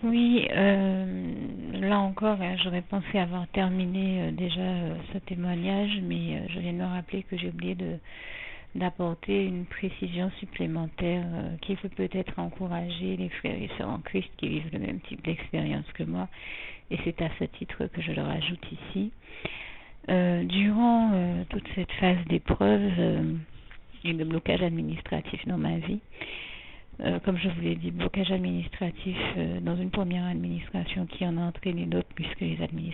Oui, là encore, j'aurais pensé avoir terminé déjà ce témoignage, mais je viens de me rappeler que j'ai oublié d'apporter une précision supplémentaire qui peut peut-être encourager les frères et sœurs en Christ qui vivent le même type d'expérience que moi, et c'est à ce titre que je le rajoute ici. Durant toute cette phase d'épreuve et de blocage administratif dans ma vie, comme je vous l'ai dit, blocage administratif dans une première administration qui en a entraîné d'autres, puisque les diverses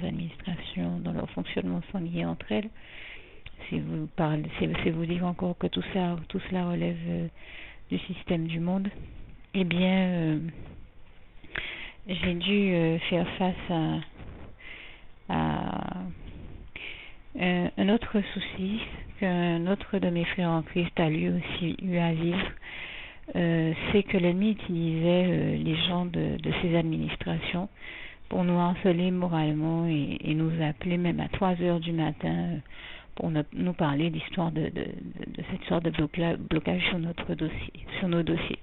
administrations dans leur fonctionnement sont liées entre elles. C'est vous dire encore que tout cela relève du système du monde. Eh bien, j'ai dû faire face à un autre souci qu'un autre de mes frères en Christ a lui aussi eu à vivre. C'est que l'ennemi utilisait les gens de ces administrations pour nous harceler moralement et nous appeler même à 3 heures du matin pour nous parler d'histoire de cette sorte de blocage sur nos dossiers.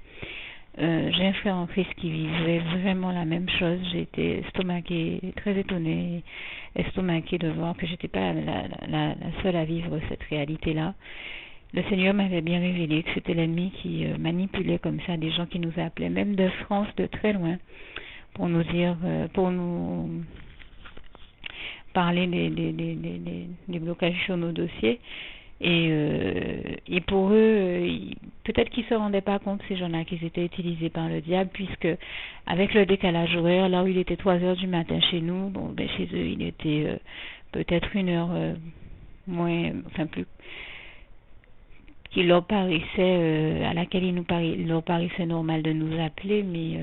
J'ai un frère en Christ qui vivait vraiment la même chose. J'ai été estomaquée, très étonnée, estomaquée de voir que j'étais pas la seule à vivre cette réalité-là. Le Seigneur m'avait bien révélé que c'était l'ennemi qui manipulait comme ça des gens qui nous appelaient, même de France, de très loin, pour nous dire, pour nous parler des blocages sur nos dossiers. Et pour eux, peut-être qu'ils ne se rendaient pas compte, ces gens-là, qu'ils étaient utilisés par le diable, puisque avec le décalage horaire, là où il était 3 heures du matin chez nous, bon, ben, chez eux, il était peut-être 1 heure moins, enfin plus, qui leur paraissait, à laquelle il leur paraissait normal de nous appeler, mais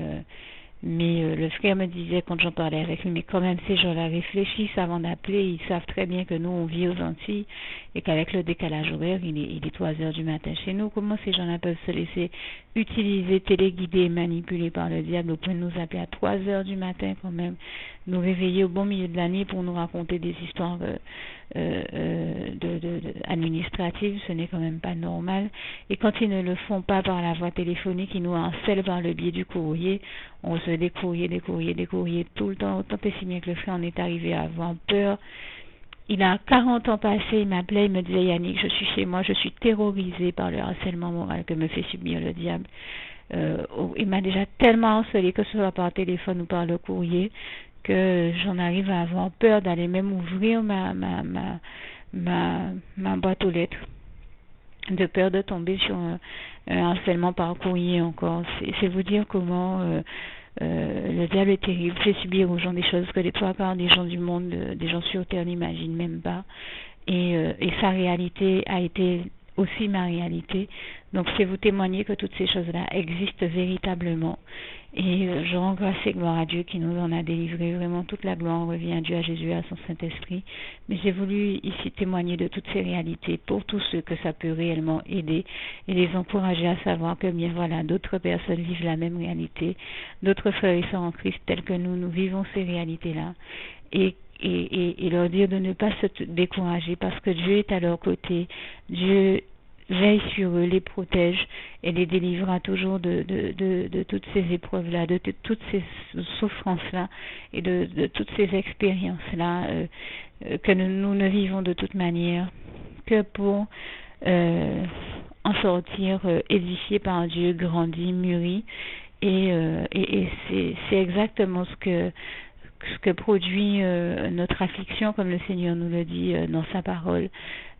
le frère me disait quand j'en parlais avec lui, mais quand même ces gens-là réfléchissent avant d'appeler, ils savent très bien que nous on vit aux Antilles et qu'avec le décalage horaire, il est 3 heures du matin chez nous. Comment ces gens-là peuvent se laisser utiliser, téléguider, manipuler par le diable au point de nous appeler à 3 heures du matin quand même, nous réveiller au bon milieu de la nuit pour nous raconter des histoires administratives, ce n'est quand même pas normal. Et quand ils ne le font pas par la voie téléphonique, ils nous harcèlent par le biais du courrier. On recevait des courriers tout le temps, autant et si bien que le frère en est arrivé à avoir peur. Il a 40 ans passé, il m'appelait, il me disait Yannick, je suis chez moi, je suis terrorisé par le harcèlement moral que me fait subir le diable. Il m'a déjà tellement harcelé, que ce soit par téléphone ou par le courrier, que j'en arrive à avoir peur d'aller même ouvrir ma boîte aux lettres, de peur de tomber sur un harcèlement par courrier encore. C'est vous dire comment le diable est terrible, fait subir aux gens des choses que les 3 quarts des gens du monde, des gens sur Terre n'imaginent même pas. Et sa réalité a été aussi ma réalité. Donc c'est vous témoigner que toutes ces choses-là existent véritablement. Et je rends grâce et gloire à Dieu qui nous en a délivré. Vraiment, toute la gloire revient à Dieu, à Jésus, à son Saint-Esprit. Mais j'ai voulu ici témoigner de toutes ces réalités pour tous ceux que ça peut réellement aider et les encourager à savoir que bien voilà, d'autres personnes vivent la même réalité. D'autres frères et sœurs en Christ tels que nous vivons ces réalités-là. Et leur dire de ne pas se décourager parce que Dieu est à leur côté. Dieu veille sur eux, les protège et les délivrera toujours de toutes ces épreuves-là, de toutes ces souffrances-là et de toutes ces expériences-là que nous ne vivons de toute manière que pour en sortir édifiés par Dieu, grandis, mûris. Et c'est exactement ce que produit notre affliction, comme le Seigneur nous le dit dans sa parole.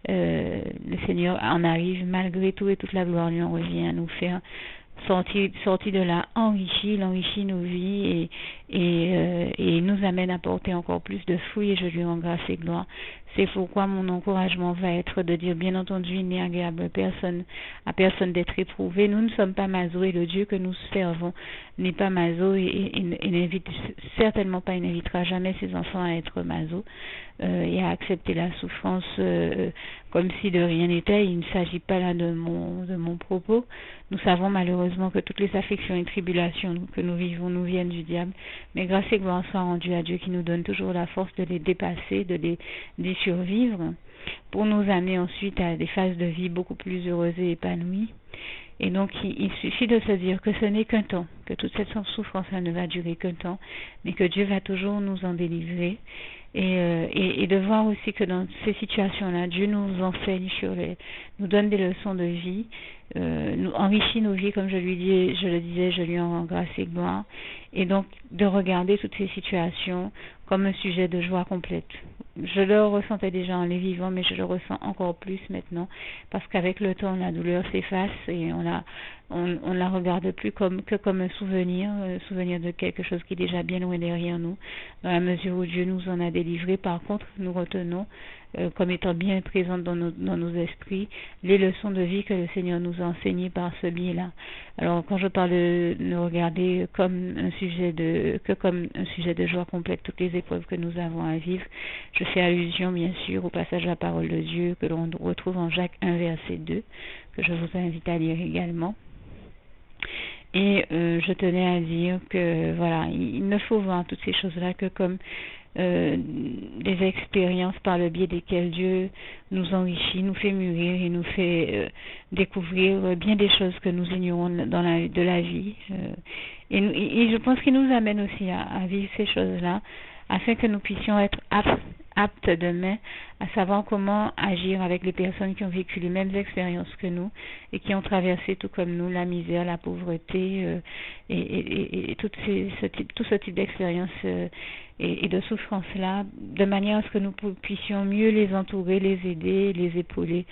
Le Seigneur en arrive malgré tout et toute la gloire lui en revient à nous faire sortir de là enrichi, il enrichit nos vies et nous amène à porter encore plus de fruits et je lui rends grâce et gloire. C'est pourquoi mon encouragement va être de dire, bien entendu, il n'est agréable à personne d'être éprouvé. Nous ne sommes pas maso et le Dieu que nous servons n'est pas maso et n'invite certainement pas, il n'invitera jamais ses enfants à être maso et à accepter la souffrance comme si de rien n'était. Il ne s'agit pas là de mon propos. Nous savons malheureusement que toutes les afflictions et tribulations que nous vivons nous viennent du diable, Mais grâce et gloire soit rendue à Dieu qui nous donne toujours la force de les dépasser, d'y survivre, pour nous amener ensuite à des phases de vie beaucoup plus heureuses et épanouies. Et donc, il suffit de se dire que ce n'est qu'un temps, que toute cette souffrance-là ne va durer qu'un temps, mais que Dieu va toujours nous en délivrer. Et de voir aussi que dans ces situations-là, Dieu nous enseigne nous donne des leçons de vie, nous enrichit nos vies, comme je le disais, je lui en rends grâce et gloire. Et donc, de regarder toutes ces situations comme un sujet de joie complète. Je le ressentais déjà en les vivant, mais je le ressens encore plus maintenant, parce qu'avec le temps, la douleur s'efface et on la regarde plus que comme un souvenir de quelque chose qui est déjà bien loin derrière nous, dans la mesure où Dieu nous en a délivré. Par contre, nous retenons comme étant bien présentes dans nos esprits les leçons de vie que le Seigneur nous a enseignées par ce biais-là. Alors, quand je parle de ne regarder comme un sujet de joie complète toutes les épreuves que nous avons à vivre, je fais allusion bien sûr au passage de la parole de Dieu que l'on retrouve en Jacques 1 verset 2, que je vous invite à lire également. Et je tenais à dire que voilà, il ne faut voir toutes ces choses-là que comme des expériences par le biais desquelles Dieu nous enrichit, nous fait mûrir et nous fait découvrir bien des choses que nous ignorons de la vie. Et je pense qu'il nous amène aussi à vivre ces choses-là afin que nous puissions être aptes demain à savoir comment agir avec les personnes qui ont vécu les mêmes expériences que nous et qui ont traversé tout comme nous la misère, la pauvreté et tout ce type d'expérience et de souffrance-là, de manière à ce que nous puissions mieux les entourer, les aider, les épauler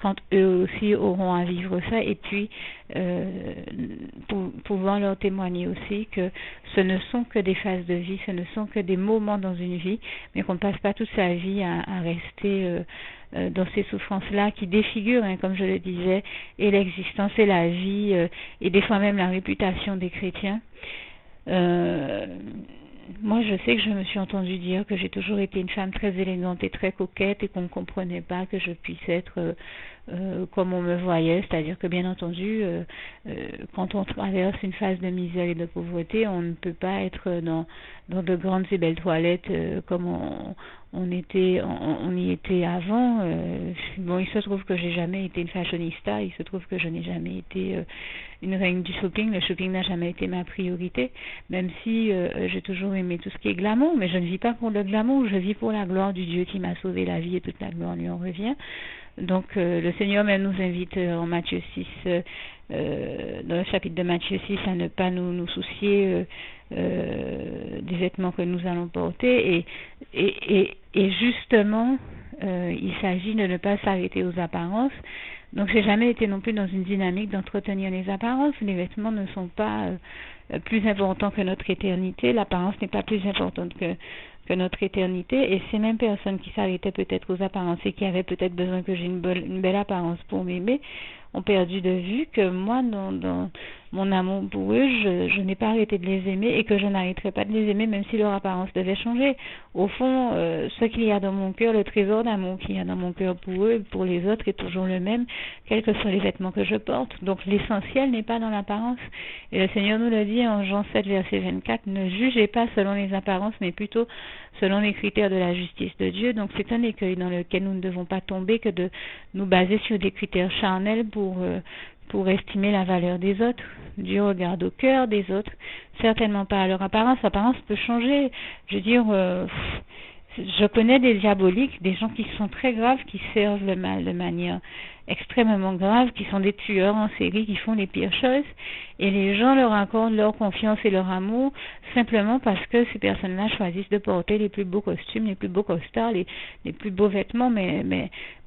quand eux aussi auront à vivre ça, et puis pour pouvoir leur témoigner aussi que ce ne sont que des phases de vie, ce ne sont que des moments dans une vie, mais qu'on ne passe pas toute sa vie à rester dans ces souffrances-là qui défigurent, comme je le disais, et l'existence et la vie, et des fois même la réputation des chrétiens. Moi, je sais que je me suis entendue dire que j'ai toujours été une femme très élégante et très coquette et qu'on ne comprenait pas que je puisse être comme on me voyait, c'est-à-dire que bien entendu, quand on traverse une phase de misère et de pauvreté, on ne peut pas être dans de grandes et belles toilettes comme on y était avant. Bon, il se trouve que j'ai jamais été une fashionista, il se trouve que je n'ai jamais été une reine du shopping. Le shopping n'a jamais été ma priorité, même si j'ai toujours aimé tout ce qui est glamour, mais je ne vis pas pour le glamour, je vis pour la gloire du Dieu qui m'a sauvé la vie et toute la gloire lui en revient. Donc le Seigneur même nous invite en Matthieu 6, dans le chapitre de Matthieu 6, à ne pas nous soucier des vêtements que nous allons porter et justement il s'agit de ne pas s'arrêter aux apparences. Donc j'ai jamais été non plus dans une dynamique d'entretenir les apparences. Les vêtements ne sont pas plus importants que notre éternité, l'apparence n'est pas plus importante que notre éternité, et ces mêmes personnes qui s'arrêtaient peut-être aux apparences et qui avaient peut-être besoin que j'ai une belle apparence pour m'aimer, ont perdu de vue que moi, dans mon amour pour eux, je n'ai pas arrêté de les aimer et que je n'arrêterai pas de les aimer même si leur apparence devait changer. Au fond, ce qu'il y a dans mon cœur, le trésor d'amour qu'il y a dans mon cœur pour eux et pour les autres est toujours le même, quels que soient les vêtements que je porte. Donc l'essentiel n'est pas dans l'apparence. Et le Seigneur nous le dit en Jean 7, verset 24, ne jugez pas selon les apparences, mais plutôt selon les critères de la justice de Dieu. Donc c'est un écueil dans lequel nous ne devons pas tomber que de nous baser sur des critères charnels pour estimer la valeur des autres. Dieu regarde au cœur des autres, certainement pas à leur apparence. L'apparence peut changer. Je veux dire, je connais des diaboliques, des gens qui sont très graves, qui servent le mal de manière extrêmement grave, qui sont des tueurs en série, qui font les pires choses, et les gens leur accordent leur confiance et leur amour simplement parce que ces personnes-là choisissent de porter les plus beaux costumes, les plus beaux costards, les plus beaux vêtements, mais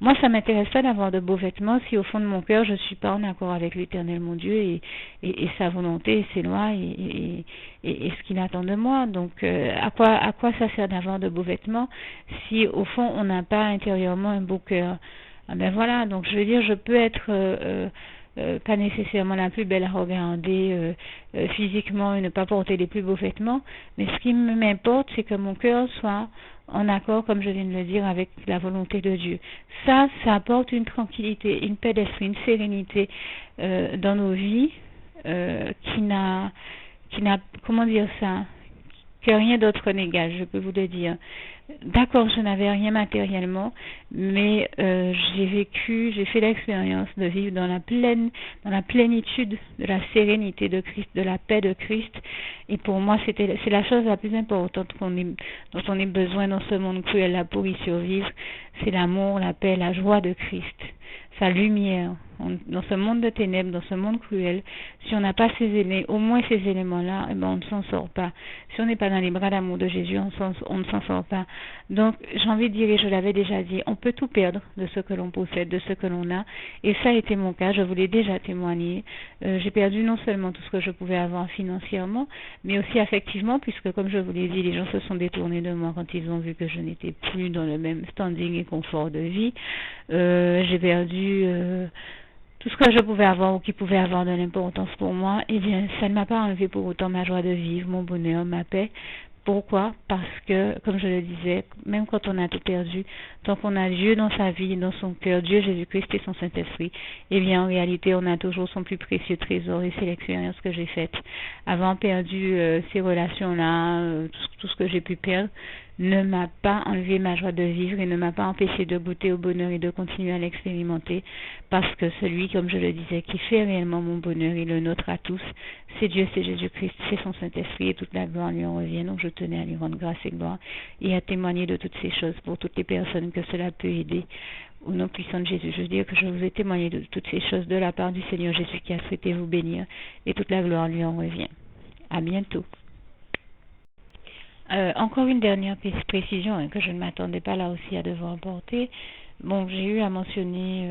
moi ça m'intéresse pas d'avoir de beaux vêtements si au fond de mon cœur je suis pas en accord avec l'Éternel mon Dieu et sa volonté et ses lois et ce qu'il attend de moi. Donc à quoi ça sert d'avoir de beaux vêtements si au fond on n'a pas intérieurement un beau cœur? Ah ben voilà, donc je veux dire, je peux être pas nécessairement la plus belle à regarder physiquement et ne pas porter les plus beaux vêtements, mais ce qui m'importe, c'est que mon cœur soit en accord, comme je viens de le dire, avec la volonté de Dieu. Ça apporte une tranquillité, une paix d'esprit, une sérénité dans nos vies qui n'a, comment dire ça, que rien d'autre n'égale, je peux vous le dire. D'accord, je n'avais rien matériellement, mais j'ai fait l'expérience de vivre dans la plénitude de la sérénité de Christ, de la paix de Christ. Et pour moi, c'est la chose la plus importante dont on ait besoin dans ce monde cruel là pour y survivre. C'est l'amour, la paix, la joie de Christ, sa lumière. Dans ce monde de ténèbres, dans ce monde cruel, si on n'a pas au moins ces éléments-là, eh ben on ne s'en sort pas. Si on n'est pas dans les bras d'amour de Jésus, on ne s'en sort pas. Donc, j'ai envie de dire, et je l'avais déjà dit, on peut tout perdre de ce que l'on possède, de ce que l'on a. Et ça a été mon cas, je vous l'ai déjà témoigné. J'ai perdu non seulement tout ce que je pouvais avoir financièrement, mais aussi affectivement, puisque comme je vous l'ai dit, les gens se sont détournés de moi quand ils ont vu que je n'étais plus dans le même standing et confort de vie. J'ai perdu tout ce que je pouvais avoir ou qui pouvait avoir de l'importance pour moi. Eh bien, ça ne m'a pas enlevé pour autant ma joie de vivre, mon bonheur, ma paix. Pourquoi? Parce que, comme je le disais, même quand on a tout perdu, tant qu'on a Dieu dans sa vie, dans son cœur, Dieu, Jésus-Christ et son Saint-Esprit, eh bien, en réalité, on a toujours son plus précieux trésor, et c'est l'expérience que j'ai faite. Avoir perdu ces relations-là, tout ce que j'ai pu perdre, ne m'a pas enlevé ma joie de vivre et ne m'a pas empêché de goûter au bonheur et de continuer à l'expérimenter, parce que celui, comme je le disais, qui fait réellement mon bonheur et le nôtre à tous, c'est Dieu, c'est Jésus-Christ, c'est son Saint-Esprit, et toute la gloire lui en revient. Donc je tenais à lui rendre grâce et gloire et à témoigner de toutes ces choses pour toutes les personnes que cela peut aider. Au nom puissant de Jésus, je veux dire que je vous ai témoigné de toutes ces choses de la part du Seigneur Jésus qui a souhaité vous bénir, et toute la gloire lui en revient. À bientôt. Encore une dernière précision que je ne m'attendais pas là aussi à devoir apporter. Bon, j'ai eu à mentionner,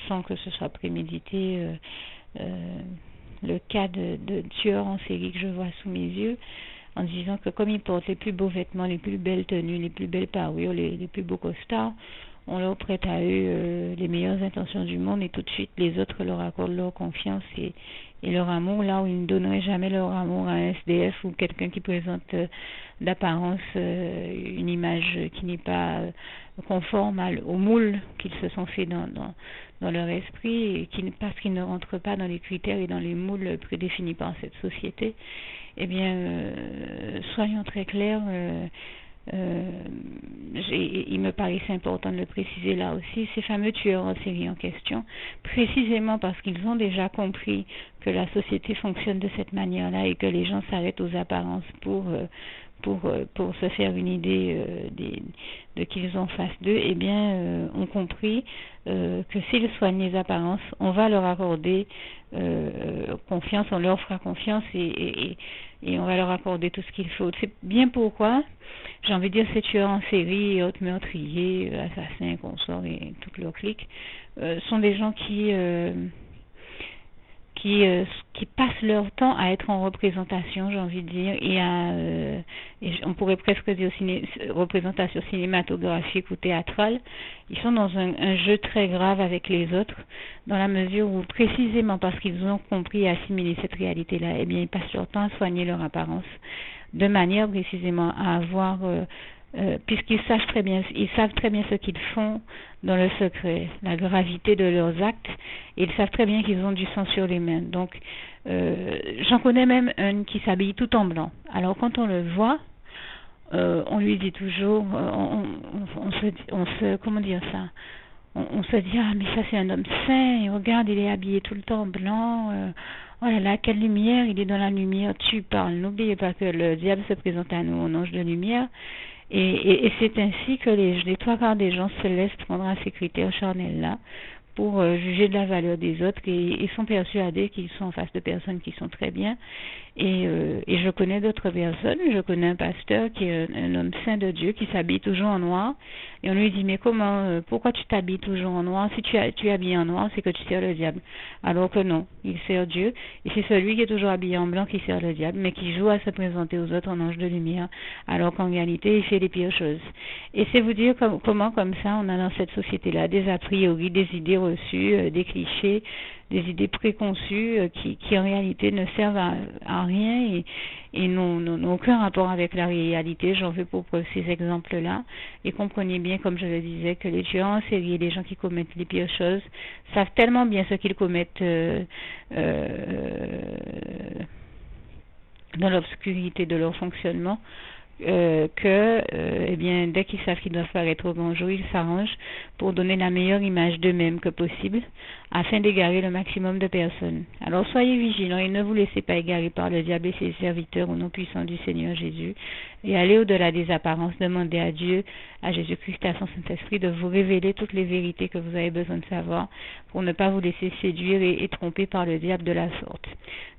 sans que ce soit prémédité, le cas de tueurs en série que je vois sous mes yeux, en disant que comme ils portent les plus beaux vêtements, les plus belles tenues, les plus belles parures, les plus beaux costards, on leur prête à eux les meilleures intentions du monde, et tout de suite les autres leur accordent leur confiance et leur amour, là où ils ne donneraient jamais leur amour à un SDF ou quelqu'un qui présente d'apparence une image qui n'est pas conforme au moule qu'ils se sont fait dans leur esprit, et parce qu'ils ne rentrent pas dans les critères et dans les moules prédéfinis par cette société. Eh bien, soyons très clairs, il me paraissait important de le préciser là aussi, ces fameux tueurs en série en question, précisément parce qu'ils ont déjà compris que la société fonctionne de cette manière-là et que les gens s'arrêtent aux apparences pour se faire une idée de qu'ils ont face d'eux, eh bien, ont compris que s'ils soignent les apparences, on va leur accorder confiance, on leur fera confiance et on va leur accorder tout ce qu'il faut. C'est bien pourquoi, j'ai envie de dire, ces tueurs en série, autres meurtriers, assassins, consorts et toute leur clique, sont des gens qui passent leur temps à être en représentation, j'ai envie de dire, et on pourrait presque dire représentation cinématographique ou théâtrale. Ils sont dans un jeu très grave avec les autres, dans la mesure où, précisément parce qu'ils ont compris et assimilé cette réalité-là, eh bien, ils passent leur temps à soigner leur apparence, de manière précisément à avoir puisqu'ils savent très bien ce qu'ils font dans le secret, la gravité de leurs actes, et ils savent très bien qu'ils ont du sang sur les mains. Donc, j'en connais même un qui s'habille tout en blanc. Alors, quand on le voit, on lui dit toujours, comment dire ça, on se dit, ah mais ça c'est un homme saint, et regarde, il est habillé tout le temps en blanc, oh là là, quelle lumière, il est dans la lumière, tu parles. N'oubliez pas que le diable se présente à nous en ange de lumière, et c'est ainsi que les trois quarts des gens se laissent prendre à ces critères charnels-là pour juger de la valeur des autres, et sont persuadés qu'ils sont en face de personnes qui sont très bien. Et je connais d'autres personnes. Je connais un pasteur qui est un homme saint de Dieu, qui s'habille toujours en noir, et on lui dit, mais comment, pourquoi tu t'habilles toujours en noir? Si tu es habillé en noir, c'est que tu sers le diable. Alors que non, il sert Dieu, et c'est celui qui est toujours habillé en blanc qui sert le diable, mais qui joue à se présenter aux autres en ange de lumière, alors qu'en réalité il fait les pires choses. Et c'est vous dire comment comme ça on a dans cette société-là des a priori, des idées reçues, des clichés, des idées préconçues qui en réalité ne servent à rien et n'ont aucun rapport avec la réalité. J'en veux pour ces exemples-là. Et comprenez bien, comme je le disais, que les tueurs en série, les gens qui commettent les pires choses, savent tellement bien ce qu'ils commettent dans l'obscurité de leur fonctionnement, eh bien, dès qu'ils savent qu'ils doivent paraître au grand jour, ils s'arrangent pour donner la meilleure image d'eux-mêmes que possible, afin d'égarer le maximum de personnes. Alors soyez vigilants et ne vous laissez pas égarer par le diable et ses serviteurs au nom puissant du Seigneur Jésus, et allez au-delà des apparences, demandez à Dieu, à Jésus-Christ et à son Saint-Esprit de vous révéler toutes les vérités que vous avez besoin de savoir, pour ne pas vous laisser séduire et tromper par le diable de la sorte.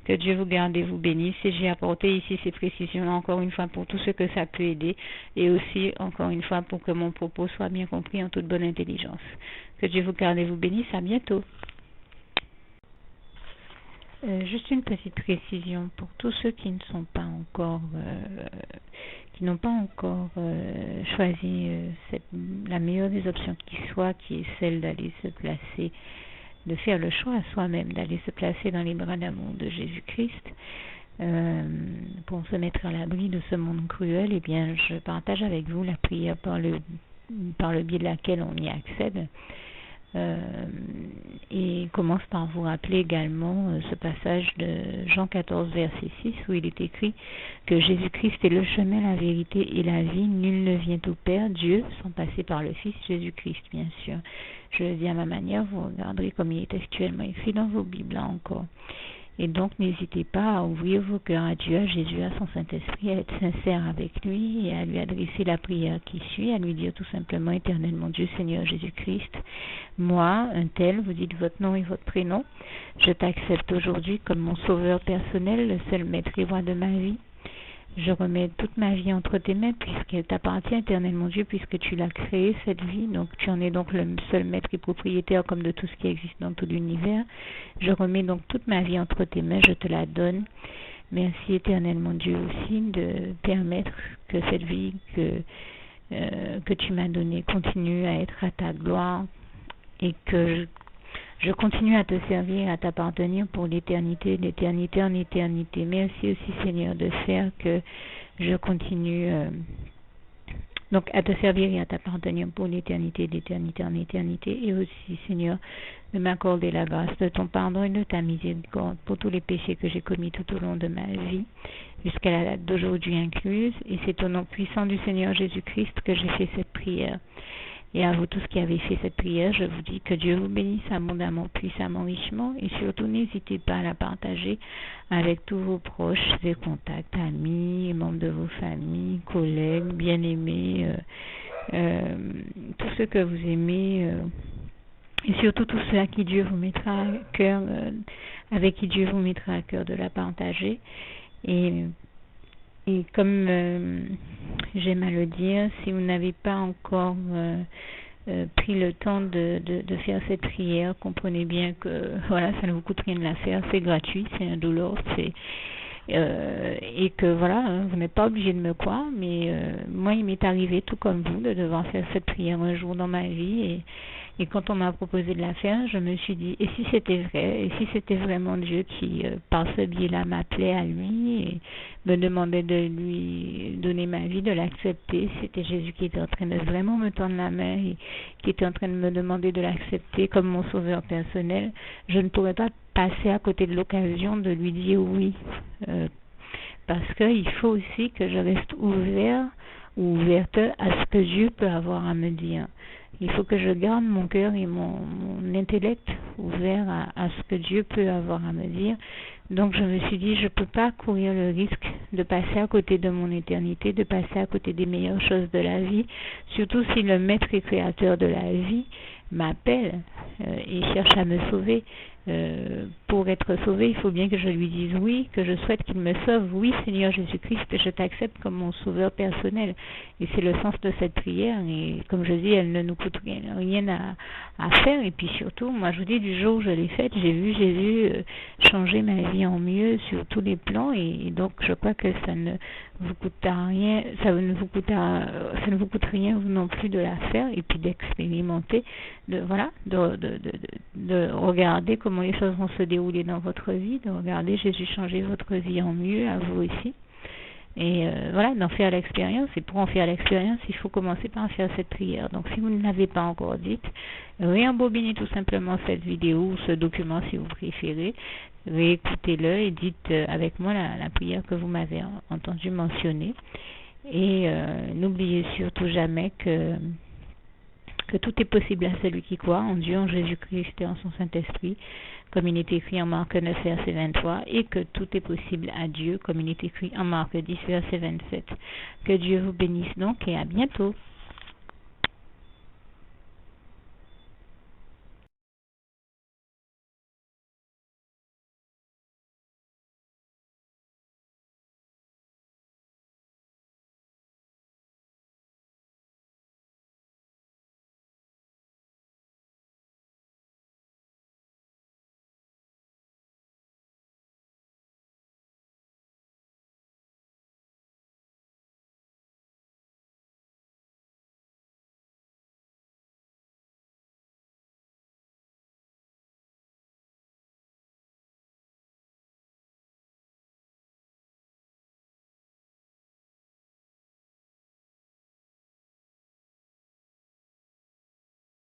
Que Dieu vous garde et vous bénisse. Et j'ai apporté ici ces précisions encore une fois pour tout ce que ça peut aider, et aussi encore une fois pour que mon propos soit bien compris en toute bonne intelligence. Que Dieu vous garde et vous bénisse. À bientôt. Juste une petite précision pour tous ceux qui ne sont pas encore, qui n'ont pas encore choisi la meilleure des options qui soit, qui est celle d'aller se placer, de faire le choix à soi-même, d'aller se placer dans les bras d'amour de Jésus-Christ, pour se mettre à l'abri de ce monde cruel. Eh bien, je partage avec vous la prière par le biais de laquelle on y accède. Et commence par vous rappeler également ce passage de Jean 14, verset 6, où il est écrit que Jésus-Christ est le chemin, la vérité et la vie. Nul ne vient au Père, Dieu, sans passer par le Fils Jésus-Christ, bien sûr. Je le dis à ma manière, vous regarderez comme il est textuellement écrit dans vos Bibles là encore. Et donc, n'hésitez pas à ouvrir vos cœurs à Dieu, à Jésus, à son Saint-Esprit, à être sincère avec lui et à lui adresser la prière qui suit, à lui dire tout simplement: Éternel mon Dieu, Seigneur Jésus-Christ, moi, un tel, vous dites votre nom et votre prénom, je t'accepte aujourd'hui comme mon sauveur personnel, le seul maître et roi de ma vie. Je remets toute ma vie entre tes mains, puisqu'elle t'appartient, éternel mon Dieu, puisque tu l'as créée, cette vie. Donc tu en es donc le seul maître et propriétaire comme de tout ce qui existe dans tout l'univers. Je remets donc toute ma vie entre tes mains, je te la donne. Merci, éternel mon Dieu, aussi de permettre que cette vie que tu m'as donnée continue à être à ta gloire, et que je continue à te servir, à t'appartenir pour l'éternité, d'éternité en éternité. Merci aussi, Seigneur, de faire que je continue donc à te servir et à t'appartenir pour l'éternité, d'éternité en éternité. Et aussi, Seigneur, de m'accorder la grâce de ton pardon et de ta miséricorde pour tous les péchés que j'ai commis tout au long de ma vie, jusqu'à la date d'aujourd'hui incluse. Et c'est au nom puissant du Seigneur Jésus-Christ que j'ai fait cette prière. Et à vous tous qui avez fait cette prière, je vous dis que Dieu vous bénisse abondamment, puissamment, richement, et surtout n'hésitez pas à la partager avec tous vos proches et contacts, amis, membres de vos familles, collègues, bien-aimés, tous ceux que vous aimez, et surtout tous ceux à qui Dieu vous mettra à cœur, avec qui Dieu vous mettra à cœur de la partager. Et comme j'aime à le dire, si vous n'avez pas encore pris le temps de faire cette prière, comprenez bien que voilà, ça ne vous coûte rien de la faire, c'est gratuit, c'est indolore, et que voilà, vous n'êtes pas obligé de me croire, mais moi il m'est arrivé tout comme vous de devoir faire cette prière un jour dans ma vie, et quand on m'a proposé de la faire, je me suis dit, et si c'était vrai, et si c'était vraiment Dieu qui, par ce biais-là, m'appelait à lui et me demandait de lui donner ma vie, de l'accepter, c'était Jésus qui était en train de vraiment me tendre la main et qui était en train de me demander de l'accepter comme mon sauveur personnel, je ne pourrais pas passer à côté de l'occasion de lui dire oui, parce qu'il faut aussi que je reste ouvert ou ouverte à ce que Dieu peut avoir à me dire. Il faut que je garde mon cœur et mon intellect ouvert à ce que Dieu peut avoir à me dire. Donc je me suis dit, je ne peux pas courir le risque de passer à côté de mon éternité, de passer à côté des meilleures choses de la vie, surtout si le maître et créateur de la vie m'appelle et cherche à me sauver. Pour être sauvé, il faut bien que je lui dise oui, que je souhaite qu'il me sauve. Oui, Seigneur Jésus-Christ, je t'accepte comme mon sauveur personnel. Et c'est le sens de cette prière. Et comme je dis, elle ne nous coûte rien à faire. Et puis surtout, moi je vous dis, du jour où je l'ai faite, j'ai vu Jésus changer ma vie en mieux sur tous les plans. Et donc je crois que ça ne vous coûtera rien, ça ne vous coûte rien vous non plus de la faire, et puis d'expérimenter, de regarder comment les choses vont se dérouler dans votre vie, de regarder Jésus changer votre vie en mieux, à vous aussi. Et voilà, d'en faire l'expérience. Et pour en faire l'expérience, il faut commencer par faire cette prière. Donc si vous ne l'avez pas encore dite, réembobinez tout simplement cette vidéo ou ce document si vous préférez. Réécoutez-le et dites avec moi la prière que vous m'avez entendu mentionner. Et n'oubliez surtout jamais que tout est possible à celui qui croit en Dieu, en Jésus-Christ et en son Saint-Esprit, comme il est écrit en Marc 9, verset 23, et que tout est possible à Dieu, comme il est écrit en Marc 10, verset 27. Que Dieu vous bénisse donc et à bientôt.